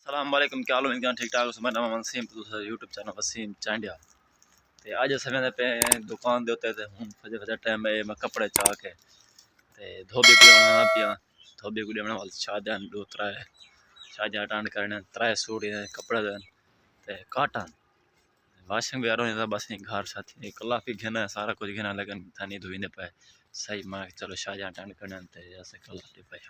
अस्सलाम वालेकुम, क्या हाल है? इनका ठीक ठाक हो? मेरा नाम वसीम, यूट्यूब चैनल वसीम चांडिया। ते अज समय पे दुकान दे उत्ते हूँ फजे टाइम मैं कपड़े चाह के धोबी को लेना पिया। धोबी को लेने वाले शादियां दो त्रै शादियां अटेंड करने, त्रै सूट कपड़े देन ते काटन वाशिंग वगैरह होने बस घर साथी कला भी घेना सारा कुछ घेना, लेकिन थानी धोने पे सही मैं चलो शादियां अटेंड करने ऐसे कला पे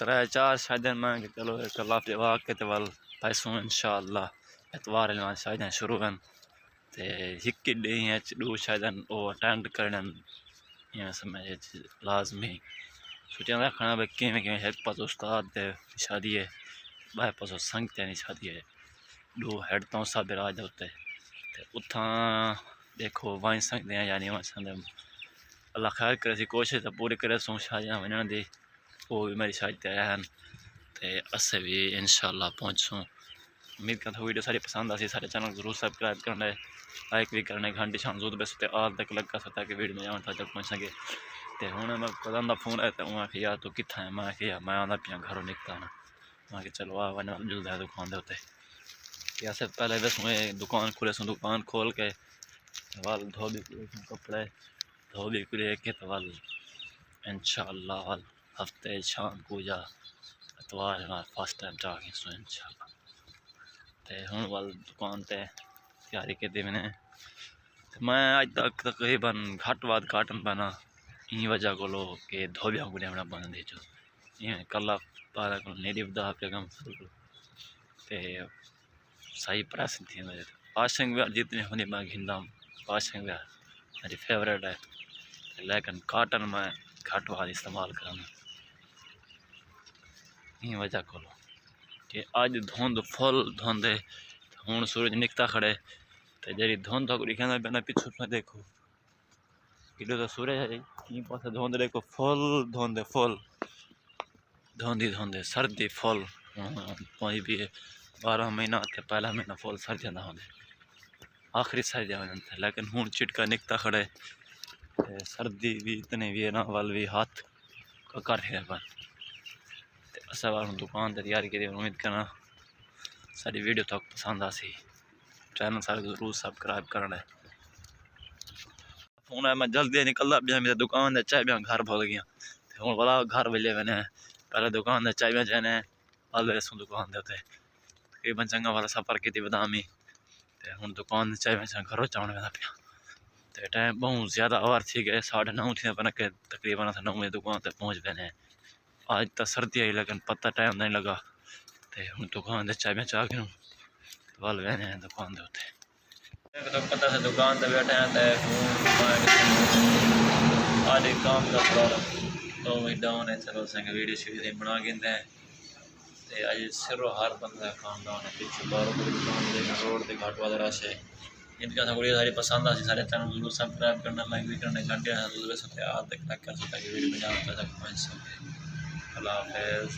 त्रै चार शादियां में चलो कला पे वाके ते वाल पैसों इंशाअल्लाह एतवार शादियां शुरू हैं ते हिक डी दो शादियां वो अटेंड करने समय लाजमी छुट्टियां रखना भाई किमें एक पास उस्ताद दे शादी है, बाय पास संगत नहीं शादी है, दो हेड तो सब राज होते उथा देखो वहीं सकते हैं या नहीं वहीं सकते। अल्लाह खैर करे कोशिश तो पूरी करे सो शादियां वजन दी वो भी मेरी शादी तय हैं तो अस भी इंशाअल्लाह पहुँचूँ। उम्मीद करता हूँ वीडियो सारी पसंद आसी। सारे चैनल जरूर सब्सक्राइब करना, लाइक भी करना, घंटी शाम जरूर बस आल तक लगा सकता कि वीडियो में जान तक पहुँच सके। तो हूँ मैं कदम का फोन आया तो वहाँ कि यार तू कितना है, मैं कि मैं आना पिया घरों निकता ना, मैं कि चलो आ वन जुलता है दुकान के उत्ते ऐसे पहले बस मैं दुकान खोले सो दुकान खोल के वाल धोबी कपड़े धोबी को लेके तो वाल इंशाअल्लाह वाल हफ्ते शाम को जा एतवार फर्स्ट टाइम जाके सो इंशाअल्लाह ते हूँ वाल दुकान ते तैयारी की थी मैंने। मैं अज तक तकरीबन घट वाद काटन बना इन वजह को लो कि धोबिया को लेना बन दे जो कला पारा को नेरी बदा पे कम ते सही प्रेस थी वाशिंग वेयर जितनी होनी मैं घिंदा वाशिंग वेयर मेरी फेवरेट है, लेकिन काटन में घट वाद इस्तेमाल करना इन वजह को लो कि अज धुंध फुल धुंध है। हूँ सूरज निकता खड़े तो जी धुंध दिखा पैना पिछू में देखो किलो तो सूरज है इन पास धुंध देखो फुल धुंध फुल धुंध ही धुंध सर्दी फुल कोई भी 12 महीना थे पहला महीना फुल सर्दियाँ ना होंगे आखिरी सर्दियाँ हो जाते, लेकिन हूँ चिटका निकता खड़े सर्दी भी इतने भी है ना वाल भी हाथ कर पर असा बार दुकान तैयारी की उम्मीद करना सारी वीडियो तक पसंद आसी। चैनल सारे जरूर सब्सक्राइब करना है। फोन है मैं जल्दी निकलता भी मेरी दुकान से चाबियां घर भूल गया हूँ वाला घर मिले मैंने पहले दुकान से चाबियां जाने वाल दुकान देते तकरीबन चंगा वाला सफर की बदामी हूँ दुकान चाबियां घरों चावने वाला पिया तो टाइम बहुत ज़्यादा ओवर थी गए 9:30 थी पर तकरीबन 9 बजे दुकान तक पहुँच गए। आज तो सर्दी आई लेकिन पता टाइम नहीं लगा तो हूँ दुकान से चाबियां चाह के वाल गए हैं दुकान के उत्ते तो पता से दुकान से बैठे हैं आज काम का थोड़ा तो डाउन है चलो संग वीडियो शीडियो बना के अज सिरो हर बंदा खानदान है पिछले बारों को दुकान देखना रोड से घाट वाला रश है। इनका वीडियो सारी पसंद आती सारे चैनल जरूर सब्सक्राइब करना, लाइक भी करना, घंटे जरूर सकते आज तक कर सकता है वीडियो में जाना तक पहुँच सके। अल्लाह हाफ़िज़।